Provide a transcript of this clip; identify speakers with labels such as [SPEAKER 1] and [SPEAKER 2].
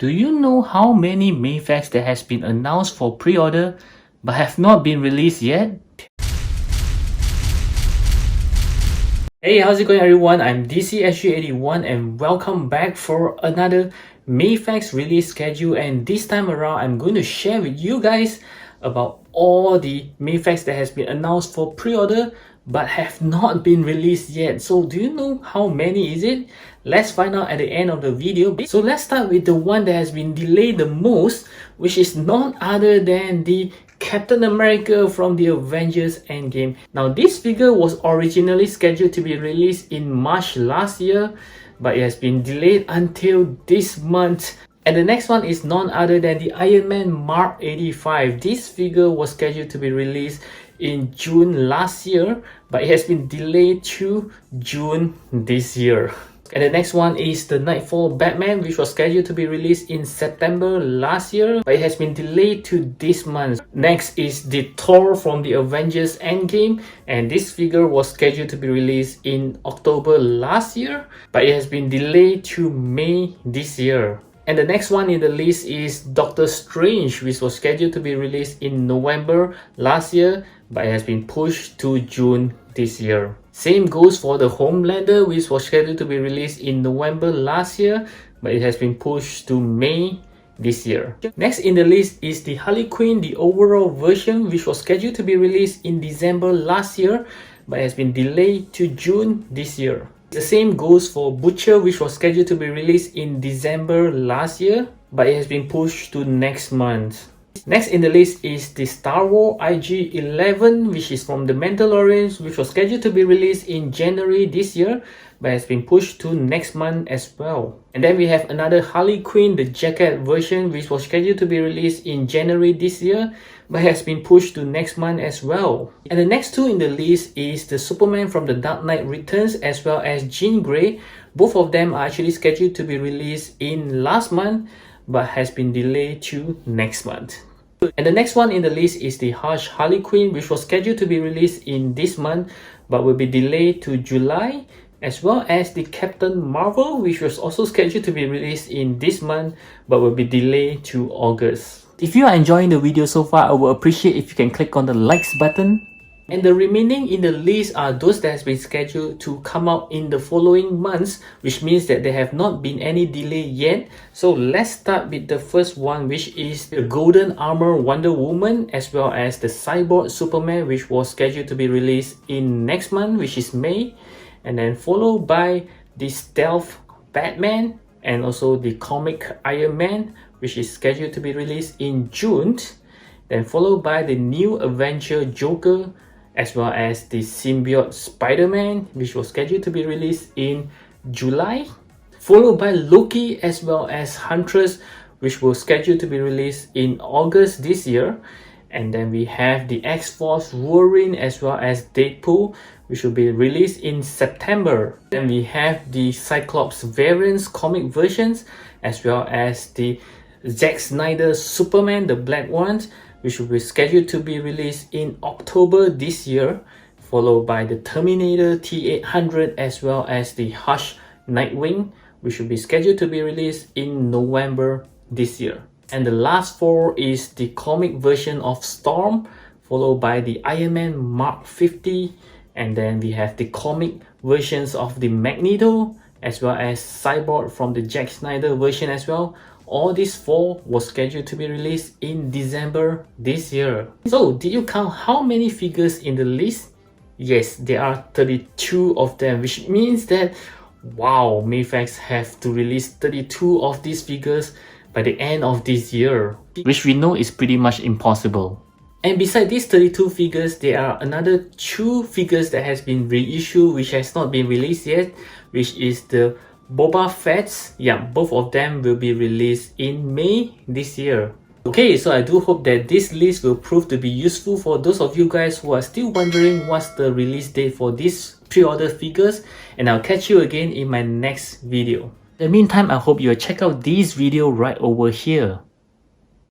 [SPEAKER 1] Do you know how many Mafex that has been announced for pre-order but have not been released yet? Hey, how's it going everyone? I'm DCSG81 and welcome back for another Mafex release schedule, and this time around I'm going to share with you guys about all the Mafex that has been announced for pre-order but have not been released yet. So do you know how many is it? Let's find out at the end of the video. So let's start with the one that has been delayed the most, which is none other than the Captain America from the Avengers Endgame. Now this figure was originally scheduled to be released in March last year, but it has been delayed until this month. And the next one is none other than the Iron Man Mark 85. This figure was scheduled to be released in June last year, but it has been delayed to June this year. And the next one is the Nightfall Batman, which was scheduled to be released in September last year, but it has been delayed to this month. Next is the Thor from the Avengers Endgame, and this figure was scheduled to be released in October last year, but it has been delayed to May this year. And the next one in the list is Doctor Strange, which was scheduled to be released in November last year, but it has been pushed to June this year. Same goes for the Homelander, which was scheduled to be released in November last year, but it has been pushed to May this year. Next in the list is the Harley Quinn, the overall version, which was scheduled to be released in December last year, but it has been delayed to June this year. The same goes for Butcher, which was scheduled to be released in December last year, but it has been pushed to next month. Next in the list is the Star Wars IG-11, which is from the Mandalorian, which was scheduled to be released in January this year, but has been pushed to next month as well. And then we have another Harley Quinn, the jacket version, which was scheduled to be released in January this year, but has been pushed to next month as well. And the next two in the list is the Superman from the Dark Knight Returns as well as Jean Grey. Both of them are actually scheduled to be released in last month, but has been delayed to next month. And the next one in the list is the Hush Harley Quinn, which was scheduled to be released in this month, but will be delayed to July, as well as the Captain Marvel, which was also scheduled to be released in this month, but will be delayed to August. If you are enjoying the video so far, I would appreciate if you can click on the likes button. And the remaining in the list are those that has been scheduled to come out in the following months, which means that there have not been any delay yet. So let's start with the first one, which is the Golden Armor Wonder Woman as well as the Cyborg Superman, which was scheduled to be released in next month, which is May, and then followed by the Stealth Batman and also the Comic Iron Man, which is scheduled to be released in June, then followed by the New Avenger Joker as well as the Symbiote Spider-Man, which was scheduled to be released in July, followed by Loki as well as Huntress, which was scheduled to be released in August this year. And then we have the X-Force Wolverine as well as Deadpool, which will be released in September. Then we have the Cyclops variants comic versions as well as the Zack Snyder Superman, the black ones, which will be scheduled to be released in October this year, followed by the Terminator T-800 as well as the Hush Nightwing, which will be scheduled to be released in November this year. And the last four is the comic version of Storm, followed by the Iron Man Mark 50, and then we have the comic versions of the Magneto as well as Cyborg from the Zack Snyder version as well. All these four was scheduled to be released in December this year. So did you count how many figures in the list? Yes, there are 32 of them, which means that wow, Mafex have to release 32 of these figures by the end of this year, which we know is pretty much impossible. And beside these 32 figures, there are another 2 figures that has been reissued which has not been released yet, which is the Boba Fetts. Yeah, both of them will be released in May this year. Okay, so I do hope that this list will prove to be useful for those of you guys who are still wondering what's the release date for these pre-order figures, and I'll catch you again in my next video. In the meantime, I hope you'll check out this video right over here.